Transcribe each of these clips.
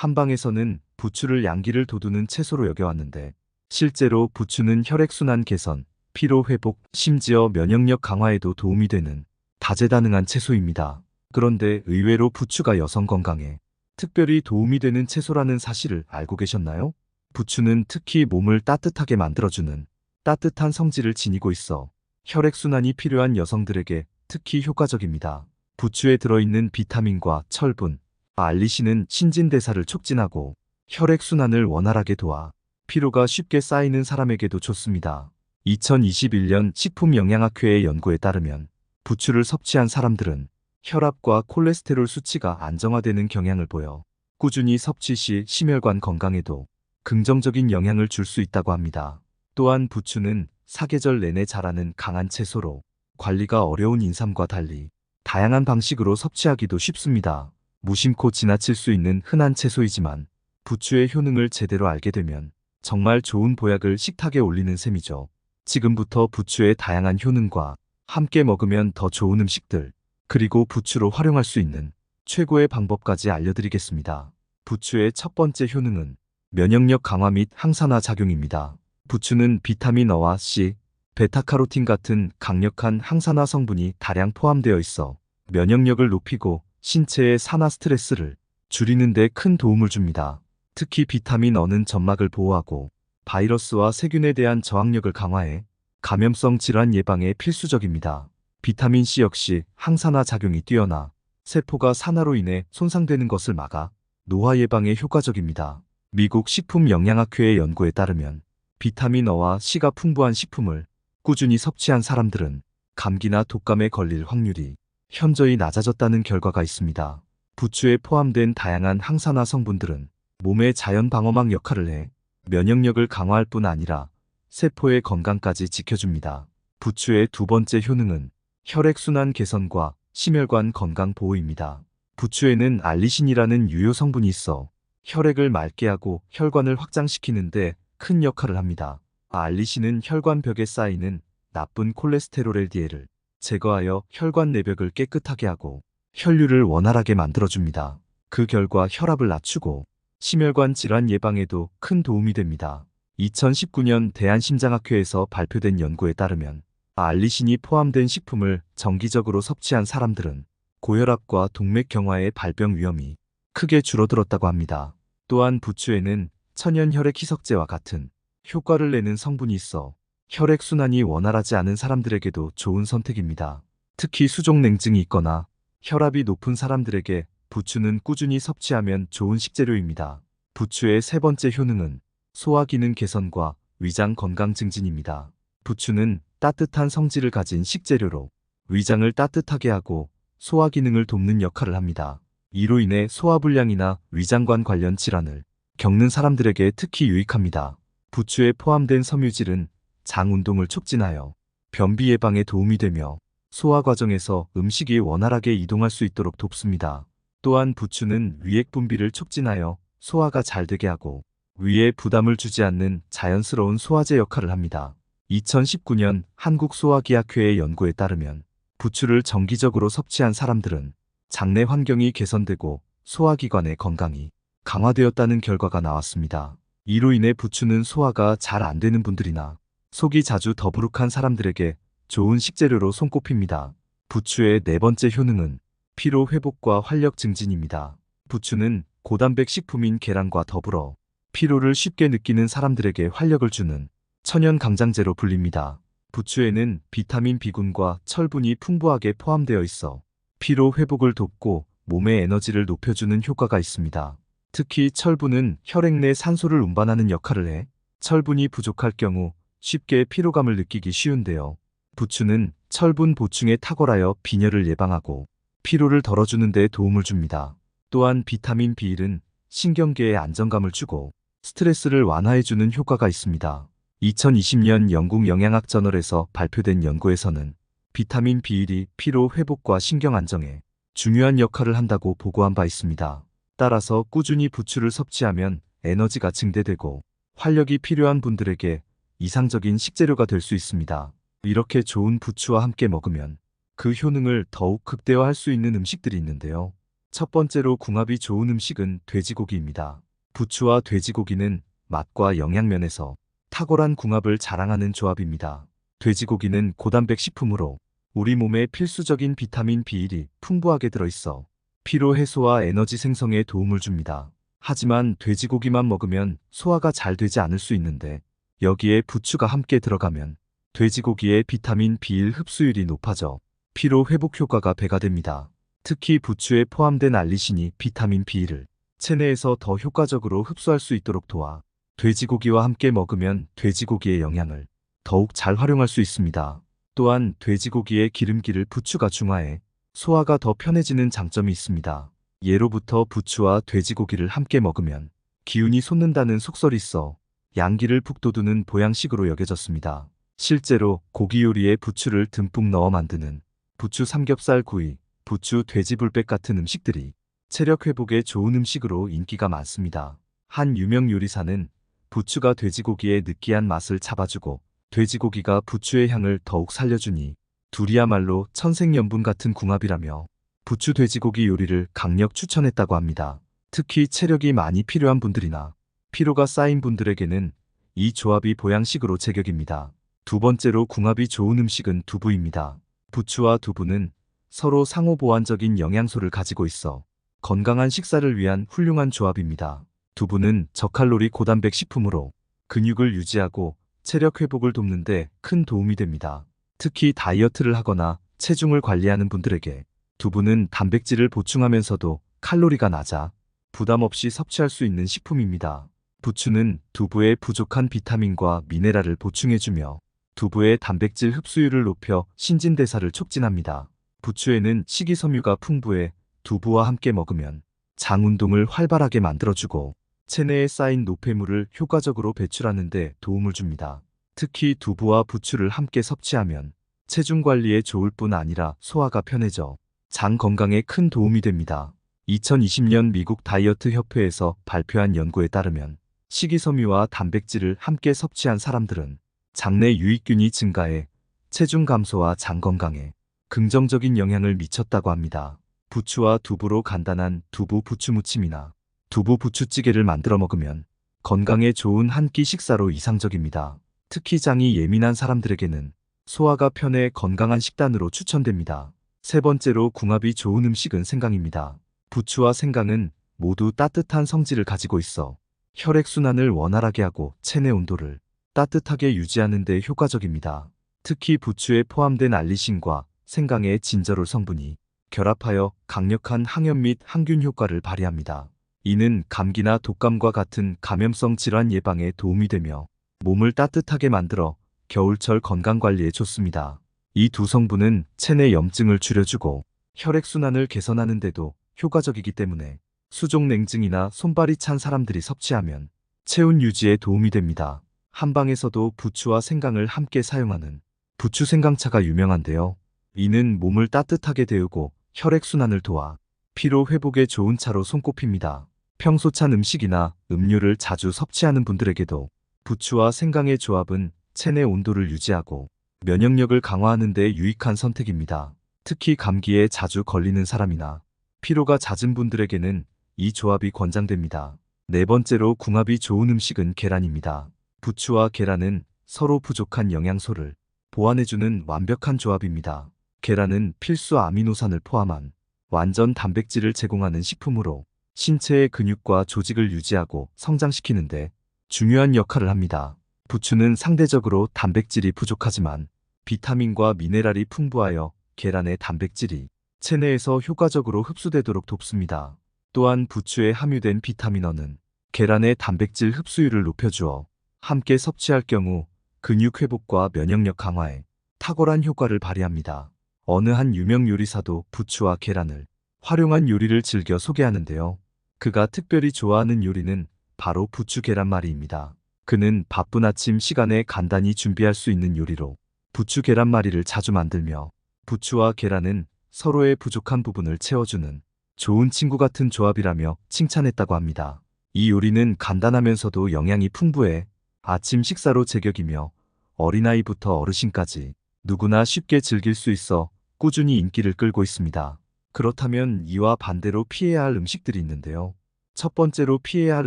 한방에서는 부추를 양기를 돋우는 채소로 여겨왔는데 실제로 부추는 혈액순환 개선, 피로 회복, 심지어 면역력 강화에도 도움이 되는 다재다능한 채소입니다. 그런데 의외로 부추가 여성 건강에 특별히 도움이 되는 채소라는 사실을 알고 계셨나요? 부추는 특히 몸을 따뜻하게 만들어주는 따뜻한 성질을 지니고 있어 혈액순환이 필요한 여성들에게 특히 효과적입니다. 부추에 들어있는 비타민과 철분, 알리신은 신진대사를 촉진하고 혈액순환을 원활하게 도와 피로가 쉽게 쌓이는 사람에게도 좋습니다. 2021년 식품영양학회의 연구에 따르면 부추를 섭취한 사람들은 혈압과 콜레스테롤 수치가 안정화되는 경향을 보여 꾸준히 섭취 시 심혈관 건강에도 긍정적인 영향을 줄 수 있다고 합니다. 또한 부추는 사계절 내내 자라는 강한 채소로 관리가 어려운 인삼과 달리 다양한 방식으로 섭취하기도 쉽습니다. 무심코 지나칠 수 있는 흔한 채소이지만 부추의 효능을 제대로 알게 되면 정말 좋은 보약을 식탁에 올리는 셈이죠. 지금부터 부추의 다양한 효능과 함께 먹으면 더 좋은 음식들, 그리고 부추로 활용할 수 있는 최고의 방법까지 알려드리겠습니다. 부추의 첫 번째 효능은 면역력 강화 및 항산화 작용입니다. 부추는 비타민 A와 C, 베타카로틴 같은 강력한 항산화 성분이 다량 포함되어 있어 면역력을 높이고 신체의 산화 스트레스를 줄이는 데 큰 도움을 줍니다. 특히 비타민 A는 점막을 보호하고 바이러스와 세균에 대한 저항력을 강화해 감염성 질환 예방에 필수적입니다. 비타민 C 역시 항산화 작용이 뛰어나 세포가 산화로 인해 손상되는 것을 막아 노화 예방에 효과적입니다. 미국 식품영양학회의 연구에 따르면 비타민 A와 C가 풍부한 식품을 꾸준히 섭취한 사람들은 감기나 독감에 걸릴 확률이 현저히 낮아졌다는 결과가 있습니다. 부추에 포함된 다양한 항산화 성분들은 몸의 자연 방어막 역할을 해 면역력을 강화할 뿐 아니라 세포의 건강까지 지켜줍니다. 부추의 두 번째 효능은 혈액순환 개선과 심혈관 건강 보호입니다. 부추에는 알리신이라는 유효 성분이 있어 혈액을 맑게 하고 혈관을 확장시키는데 큰 역할을 합니다. 알리신은 혈관벽에 쌓이는 나쁜 콜레스테롤 LDL을 제거하여 혈관 내벽을 깨끗하게 하고 혈류를 원활하게 만들어줍니다. 그 결과 혈압을 낮추고 심혈관 질환 예방에도 큰 도움이 됩니다. 2019년 대한심장학회에서 발표된 연구에 따르면 알리신이 포함된 식품을 정기적으로 섭취한 사람들은 고혈압과 동맥경화의 발병 위험이 크게 줄어들었다고 합니다. 또한 부추에는 천연혈액 희석제와 같은 효과를 내는 성분이 있어 혈액순환이 원활하지 않은 사람들에게도 좋은 선택입니다. 특히 수족냉증이 있거나 혈압이 높은 사람들에게 부추는 꾸준히 섭취하면 좋은 식재료입니다. 부추의 세 번째 효능은 소화기능 개선과 위장 건강 증진입니다. 부추는 따뜻한 성질을 가진 식재료로 위장을 따뜻하게 하고 소화기능을 돕는 역할을 합니다. 이로 인해 소화불량이나 위장관 관련 질환을 겪는 사람들에게 특히 유익합니다. 부추에 포함된 섬유질은 장 운동을 촉진하여 변비 예방에 도움이 되며 소화 과정에서 음식이 원활하게 이동할 수 있도록 돕습니다. 또한 부추는 위액 분비를 촉진하여 소화가 잘 되게 하고 위에 부담을 주지 않는 자연스러운 소화제 역할을 합니다. 2019년 한국소화기학회의 연구에 따르면 부추를 정기적으로 섭취한 사람들은 장내 환경이 개선되고 소화기관의 건강이 강화되었다는 결과가 나왔습니다. 이로 인해 부추는 소화가 잘 안 되는 분들이나 속이 자주 더부룩한 사람들에게 좋은 식재료로 손꼽힙니다. 부추의 네 번째 효능은 피로 회복과 활력 증진입니다. 부추는 고단백 식품인 계란과 더불어 피로를 쉽게 느끼는 사람들에게 활력을 주는 천연 강장제로 불립니다. 부추에는 비타민 B군과 철분이 풍부하게 포함되어 있어 피로 회복을 돕고 몸의 에너지를 높여주는 효과가 있습니다. 특히 철분은 혈액 내 산소를 운반하는 역할을 해 철분이 부족할 경우 쉽게 피로감을 느끼기 쉬운데요. 부추는 철분 보충에 탁월하여 빈혈을 예방하고 피로를 덜어주는 데 도움을 줍니다. 또한 비타민 B1은 신경계에 안정감을 주고 스트레스를 완화해주는 효과가 있습니다. 2020년 영국 영양학 저널에서 발표된 연구에서는 비타민 B1이 피로 회복과 신경 안정에 중요한 역할을 한다고 보고한 바 있습니다. 따라서 꾸준히 부추를 섭취하면 에너지가 증대되고 활력이 필요한 분들에게 이상적인 식재료가 될 수 있습니다. 이렇게 좋은 부추와 함께 먹으면 그 효능을 더욱 극대화할 수 있는 음식들이 있는데요. 첫 번째로 궁합이 좋은 음식은 돼지고기입니다. 부추와 돼지고기는 맛과 영양면에서 탁월한 궁합을 자랑하는 조합입니다. 돼지고기는 고단백 식품으로 우리 몸에 필수적인 비타민 B1이 풍부하게 들어있어 피로 해소와 에너지 생성에 도움을 줍니다. 하지만 돼지고기만 먹으면 소화가 잘 되지 않을 수 있는데 여기에 부추가 함께 들어가면 돼지고기의 비타민 B1 흡수율이 높아져 피로 회복 효과가 배가 됩니다. 특히 부추에 포함된 알리신이 비타민 B를 체내에서 더 효과적으로 흡수할 수 있도록 도와 돼지고기와 함께 먹으면 돼지고기의 영양을 더욱 잘 활용할 수 있습니다. 또한 돼지고기의 기름기를 부추가 중화해 소화가 더 편해지는 장점이 있습니다. 예로부터 부추와 돼지고기를 함께 먹으면 기운이 솟는다는 속설이 있어 양기를 북돋우는 보양식으로 여겨졌습니다. 실제로 고기 요리에 부추를 듬뿍 넣어 만드는 부추 삼겹살 구이, 부추 돼지불백 같은 음식들이 체력 회복에 좋은 음식으로 인기가 많습니다. 한 유명 요리사는 부추가 돼지고기의 느끼한 맛을 잡아주고 돼지고기가 부추의 향을 더욱 살려주니 둘이야말로 천생연분 같은 궁합이라며 부추 돼지고기 요리를 강력 추천했다고 합니다. 특히 체력이 많이 필요한 분들이나 피로가 쌓인 분들에게는 이 조합이 보양식으로 제격입니다. 두 번째로 궁합이 좋은 음식은 두부입니다. 부추와 두부는 서로 상호 보완적인 영양소를 가지고 있어 건강한 식사를 위한 훌륭한 조합입니다. 두부는 저칼로리 고단백 식품으로 근육을 유지하고 체력 회복을 돕는 데 큰 도움이 됩니다. 특히 다이어트를 하거나 체중을 관리하는 분들에게 두부는 단백질을 보충하면서도 칼로리가 낮아 부담 없이 섭취할 수 있는 식품입니다. 부추는 두부에 부족한 비타민과 미네랄을 보충해주며 두부의 단백질 흡수율을 높여 신진대사를 촉진합니다. 부추에는 식이섬유가 풍부해 두부와 함께 먹으면 장 운동을 활발하게 만들어주고 체내에 쌓인 노폐물을 효과적으로 배출하는 데 도움을 줍니다. 특히 두부와 부추를 함께 섭취하면 체중 관리에 좋을 뿐 아니라 소화가 편해져 장 건강에 큰 도움이 됩니다. 2020년 미국 다이어트 협회에서 발표한 연구에 따르면 식이섬유와 단백질을 함께 섭취한 사람들은 장내 유익균이 증가해 체중 감소와 장 건강에 긍정적인 영향을 미쳤다고 합니다. 부추와 두부로 간단한 두부 부추무침이나 두부 부추찌개를 만들어 먹으면 건강에 좋은 한 끼 식사로 이상적입니다. 특히 장이 예민한 사람들에게는 소화가 편해 건강한 식단으로 추천됩니다. 세 번째로 궁합이 좋은 음식은 생강입니다. 부추와 생강은 모두 따뜻한 성질을 가지고 있어 혈액순환을 원활하게 하고 체내 온도를 따뜻하게 유지하는 데 효과적입니다. 특히 부추에 포함된 알리신과 생강의 진저롤 성분이 결합하여 강력한 항염 및 항균 효과를 발휘합니다. 이는 감기나 독감과 같은 감염성 질환 예방에 도움이 되며 몸을 따뜻하게 만들어 겨울철 건강관리에 좋습니다. 이 두 성분은 체내 염증을 줄여주고 혈액순환을 개선하는 데도 효과적이기 때문에 수족냉증이나 손발이 찬 사람들이 섭취하면 체온 유지에 도움이 됩니다. 한방에서도 부추와 생강을 함께 사용하는 부추 생강차가 유명한데요. 이는 몸을 따뜻하게 데우고 혈액순환을 도와 피로 회복에 좋은 차로 손꼽힙니다. 평소 찬 음식이나 음료를 자주 섭취하는 분들에게도 부추와 생강의 조합은 체내 온도를 유지하고 면역력을 강화하는 데 유익한 선택입니다. 특히 감기에 자주 걸리는 사람이나 피로가 잦은 분들에게는 이 조합이 권장됩니다. 네 번째로 궁합이 좋은 음식은 계란입니다. 부추와 계란은 서로 부족한 영양소를 보완해주는 완벽한 조합입니다. 계란은 필수 아미노산을 포함한 완전 단백질을 제공하는 식품으로 신체의 근육과 조직을 유지하고 성장시키는데 중요한 역할을 합니다. 부추는 상대적으로 단백질이 부족하지만 비타민과 미네랄이 풍부하여 계란의 단백질이 체내에서 효과적으로 흡수되도록 돕습니다. 또한 부추에 함유된 비타민어는 계란의 단백질 흡수율을 높여주어 함께 섭취할 경우 근육 회복과 면역력 강화에 탁월한 효과를 발휘합니다. 어느 한 유명 요리사도 부추와 계란을 활용한 요리를 즐겨 소개하는데요. 그가 특별히 좋아하는 요리는 바로 부추 계란말이입니다. 그는 바쁜 아침 시간에 간단히 준비할 수 있는 요리로 부추 계란말이를 자주 만들며 부추와 계란은 서로의 부족한 부분을 채워주는 좋은 친구 같은 조합이라며 칭찬했다고 합니다. 이 요리는 간단하면서도 영양이 풍부해 아침 식사로 제격이며 어린아이부터 어르신까지 누구나 쉽게 즐길 수 있어 꾸준히 인기를 끌고 있습니다. 그렇다면 이와 반대로 피해야 할 음식들이 있는데요. 첫 번째로 피해야 할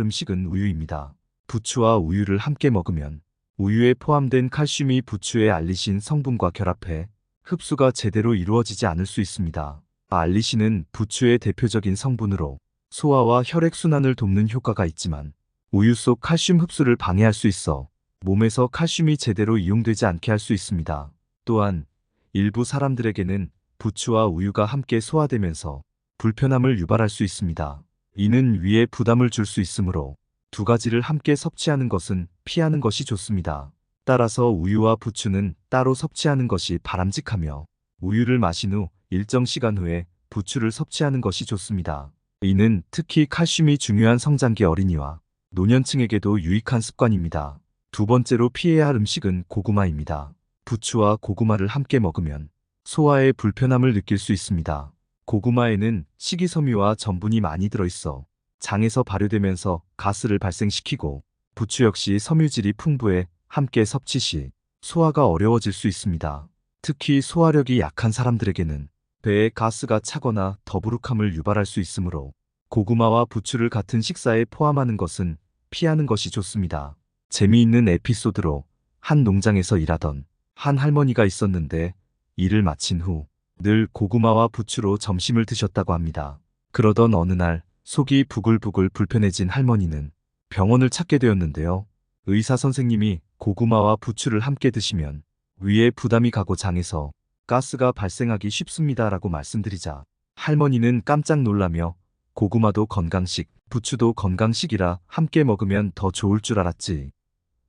음식은 우유입니다. 부추와 우유를 함께 먹으면 우유에 포함된 칼슘이 부추의 알리신 성분과 결합해 흡수가 제대로 이루어지지 않을 수 있습니다. 알리신은 부추의 대표적인 성분으로 소화와 혈액순환을 돕는 효과가 있지만 우유 속 칼슘 흡수를 방해할 수 있어 몸에서 칼슘이 제대로 이용되지 않게 할 수 있습니다. 또한 일부 사람들에게는 부추와 우유가 함께 소화되면서 불편함을 유발할 수 있습니다. 이는 위에 부담을 줄 수 있으므로 두 가지를 함께 섭취하는 것은 피하는 것이 좋습니다. 따라서 우유와 부추는 따로 섭취하는 것이 바람직하며 우유를 마신 후 일정 시간 후에 부추를 섭취하는 것이 좋습니다. 이는 특히 칼슘이 중요한 성장기 어린이와 노년층에게도 유익한 습관입니다. 두 번째로 피해야 할 음식은 고구마입니다. 부추와 고구마를 함께 먹으면 소화에 불편함을 느낄 수 있습니다. 고구마에는 식이섬유와 전분이 많이 들어있어 장에서 발효되면서 가스를 발생시키고 부추 역시 섬유질이 풍부해 함께 섭취 시 소화가 어려워질 수 있습니다. 특히 소화력이 약한 사람들에게는 배에 가스가 차거나 더부룩함을 유발할 수 있으므로 고구마와 부추를 같은 식사에 포함하는 것은 피하는 것이 좋습니다. 재미있는 에피소드로 한 농장에서 일하던 한 할머니가 있었는데 일을 마친 후 늘 고구마와 부추로 점심을 드셨다고 합니다. 그러던 어느 날 속이 부글부글 불편해진 할머니는 병원을 찾게 되었는데요. 의사 선생님이 고구마와 부추를 함께 드시면 위에 부담이 가고 장에서 가스가 발생하기 쉽습니다라고 말씀드리자 할머니는 깜짝 놀라며 고구마도 건강식, 부추도 건강식이라 함께 먹으면 더 좋을 줄 알았지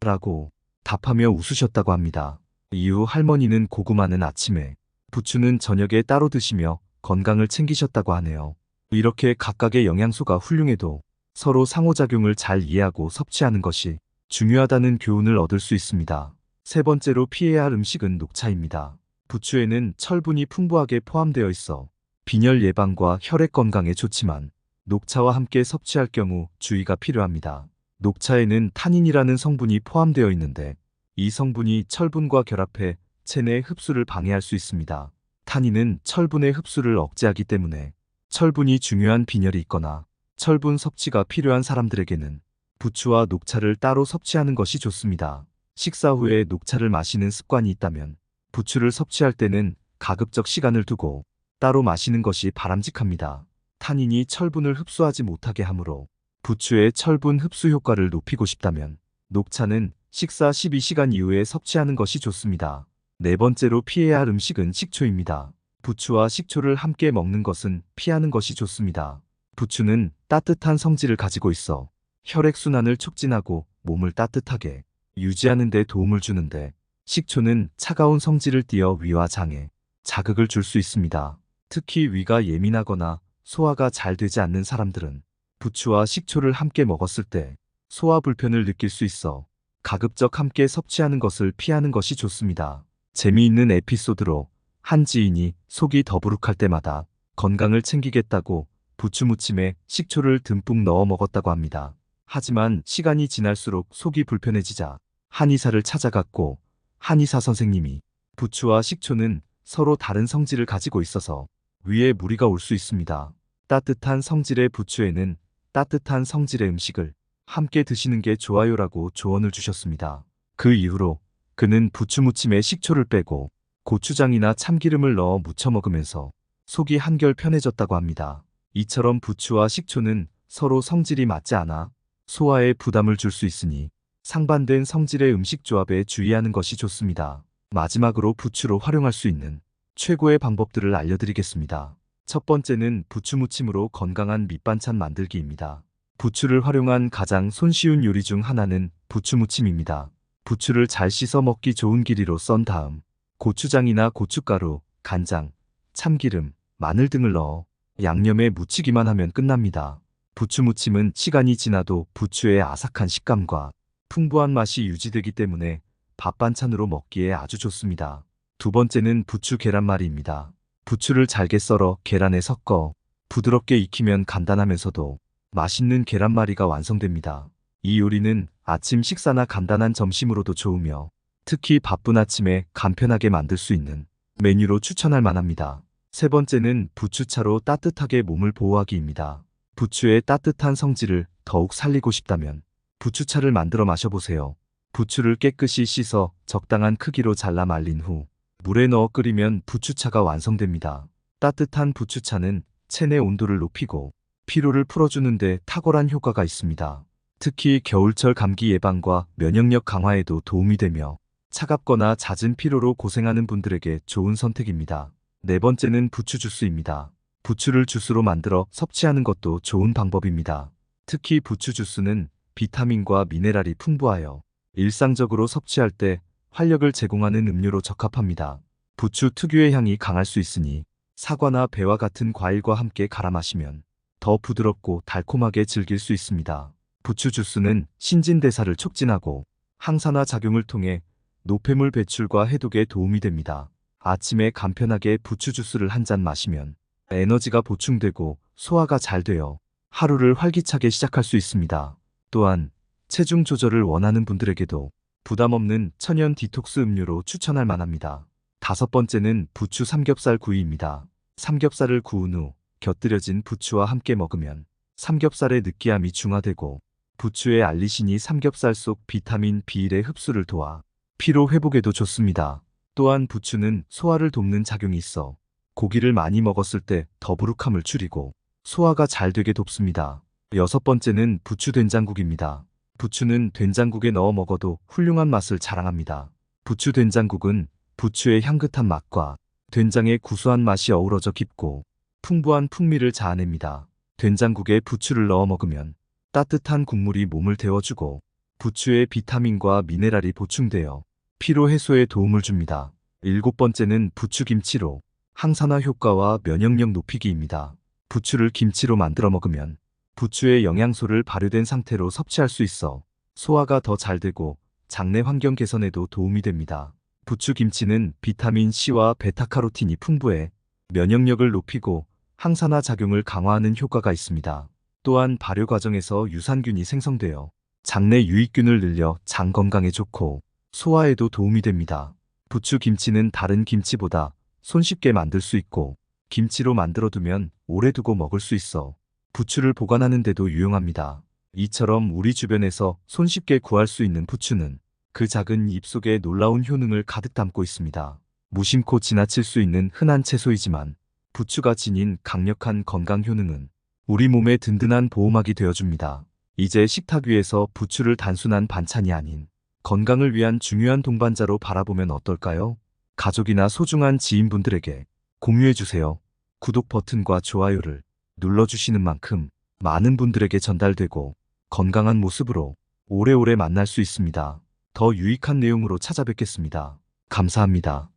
라고 답하며 웃으셨다고 합니다. 이후 할머니는 고구마는 아침에, 부추는 저녁에 따로 드시며 건강을 챙기셨다고 하네요. 이렇게 각각의 영양소가 훌륭해도 서로 상호작용을 잘 이해하고 섭취하는 것이 중요하다는 교훈을 얻을 수 있습니다. 세 번째로 피해야 할 음식은 녹차입니다. 부추에는 철분이 풍부하게 포함되어 있어 빈혈 예방과 혈액 건강에 좋지만 녹차와 함께 섭취할 경우 주의가 필요합니다. 녹차에는 타닌이라는 성분이 포함되어 있는데 이 성분이 철분과 결합해 체내 흡수를 방해할 수 있습니다. 타닌은 철분의 흡수를 억제하기 때문에 철분이 중요한 빈혈이 있거나 철분 섭취가 필요한 사람들에게는 부추와 녹차를 따로 섭취하는 것이 좋습니다. 식사 후에 녹차를 마시는 습관이 있다면 부추를 섭취할 때는 가급적 시간을 두고 따로 마시는 것이 바람직합니다. 타닌이 철분을 흡수하지 못하게 하므로 부추의 철분 흡수 효과를 높이고 싶다면 녹차는 식사 12시간 이후에 섭취하는 것이 좋습니다. 네 번째로 피해야 할 음식은 식초입니다. 부추와 식초를 함께 먹는 것은 피하는 것이 좋습니다. 부추는 따뜻한 성질을 가지고 있어 혈액순환을 촉진하고 몸을 따뜻하게 유지하는 데 도움을 주는데 식초는 차가운 성질을 띠어 위와 장에 자극을 줄 수 있습니다. 특히 위가 예민하거나 소화가 잘 되지 않는 사람들은 부추와 식초를 함께 먹었을 때 소화 불편을 느낄 수 있어 가급적 함께 섭취하는 것을 피하는 것이 좋습니다. 재미있는 에피소드로 한 지인이 속이 더부룩할 때마다 건강을 챙기겠다고 부추 무침에 식초를 듬뿍 넣어 먹었다고 합니다. 하지만 시간이 지날수록 속이 불편해지자 한의사를 찾아갔고 한의사 선생님이 부추와 식초는 서로 다른 성질을 가지고 있어서 위에 무리가 올 수 있습니다. 따뜻한 성질의 부추에는 따뜻한 성질의 음식을 함께 드시는 게 좋아요라고 조언을 주셨습니다. 그 이후로 그는 부추 무침에 식초를 빼고 고추장이나 참기름을 넣어 무쳐 먹으면서 속이 한결 편해졌다고 합니다. 이처럼 부추와 식초는 서로 성질이 맞지 않아 소화에 부담을 줄 수 있으니 상반된 성질의 음식 조합에 주의하는 것이 좋습니다. 마지막으로 부추로 활용할 수 있는 최고의 방법들을 알려드리겠습니다. 첫 번째는 부추 무침으로 건강한 밑반찬 만들기입니다. 부추를 활용한 가장 손쉬운 요리 중 하나는 부추 무침입니다. 부추를 잘 씻어 먹기 좋은 길이로 썬 다음 고추장이나 고춧가루, 간장, 참기름, 마늘 등을 넣어 양념에 무치기만 하면 끝납니다. 부추 무침은 시간이 지나도 부추의 아삭한 식감과 풍부한 맛이 유지되기 때문에 밥 반찬으로 먹기에 아주 좋습니다. 두 번째는 부추 계란말이입니다. 부추를 잘게 썰어 계란에 섞어 부드럽게 익히면 간단하면서도 맛있는 계란말이가 완성됩니다. 이 요리는 아침 식사나 간단한 점심으로도 좋으며 특히 바쁜 아침에 간편하게 만들 수 있는 메뉴로 추천할 만합니다. 세 번째는 부추차로 따뜻하게 몸을 보호하기입니다. 부추의 따뜻한 성질을 더욱 살리고 싶다면 부추차를 만들어 마셔보세요. 부추를 깨끗이 씻어 적당한 크기로 잘라 말린 후 물에 넣어 끓이면 부추차가 완성됩니다. 따뜻한 부추차는 체내 온도를 높이고 피로를 풀어주는데 탁월한 효과가 있습니다. 특히 겨울철 감기 예방과 면역력 강화에도 도움이 되며 차갑거나 잦은 피로로 고생하는 분들에게 좋은 선택입니다. 네 번째는 부추 주스입니다. 부추를 주스로 만들어 섭취하는 것도 좋은 방법입니다. 특히 부추 주스는 비타민과 미네랄이 풍부하여 일상적으로 섭취할 때 활력을 제공하는 음료로 적합합니다. 부추 특유의 향이 강할 수 있으니 사과나 배와 같은 과일과 함께 갈아 마시면 더 부드럽고 달콤하게 즐길 수 있습니다. 부추 주스는 신진대사를 촉진하고 항산화 작용을 통해 노폐물 배출과 해독에 도움이 됩니다. 아침에 간편하게 부추 주스를 한 잔 마시면 에너지가 보충되고 소화가 잘 되어 하루를 활기차게 시작할 수 있습니다. 또한 체중 조절을 원하는 분들에게도 부담 없는 천연 디톡스 음료로 추천할 만합니다. 다섯 번째는 부추 삼겹살 구이입니다. 삼겹살을 구운 후 곁들여진 부추와 함께 먹으면 삼겹살의 느끼함이 중화되고 부추의 알리신이 삼겹살 속 비타민 B1의 흡수를 도와 피로 회복에도 좋습니다. 또한 부추는 소화를 돕는 작용이 있어 고기를 많이 먹었을 때 더부룩함을 줄이고 소화가 잘 되게 돕습니다. 여섯 번째는 부추 된장국입니다. 부추는 된장국에 넣어 먹어도 훌륭한 맛을 자랑합니다. 부추 된장국은 부추의 향긋한 맛과 된장의 구수한 맛이 어우러져 깊고 풍부한 풍미를 자아냅니다. 된장국에 부추를 넣어 먹으면 따뜻한 국물이 몸을 데워주고 부추의 비타민과 미네랄이 보충되어 피로 해소에 도움을 줍니다. 일곱 번째는 부추김치로 항산화 효과와 면역력 높이기입니다. 부추를 김치로 만들어 먹으면 부추의 영양소를 발효된 상태로 섭취할 수 있어 소화가 더 잘 되고 장내 환경 개선에도 도움이 됩니다. 부추김치는 비타민 C와 베타카로틴이 풍부해 면역력을 높이고 항산화 작용을 강화하는 효과가 있습니다. 또한 발효 과정에서 유산균이 생성되어 장내 유익균을 늘려 장 건강에 좋고 소화에도 도움이 됩니다. 부추김치는 다른 김치보다 손쉽게 만들 수 있고 김치로 만들어두면 오래 두고 먹을 수 있어 부추를 보관하는 데도 유용합니다. 이처럼 우리 주변에서 손쉽게 구할 수 있는 부추는 그 작은 잎 속에 놀라운 효능을 가득 담고 있습니다. 무심코 지나칠 수 있는 흔한 채소이지만 부추가 지닌 강력한 건강 효능은 우리 몸의 든든한 보호막이 되어줍니다. 이제 식탁 위에서 부추를 단순한 반찬이 아닌 건강을 위한 중요한 동반자로 바라보면 어떨까요? 가족이나 소중한 지인분들에게 공유해주세요. 구독 버튼과 좋아요를 눌러주시는 만큼 많은 분들에게 전달되고 건강한 모습으로 오래오래 만날 수 있습니다. 더 유익한 내용으로 찾아뵙겠습니다. 감사합니다.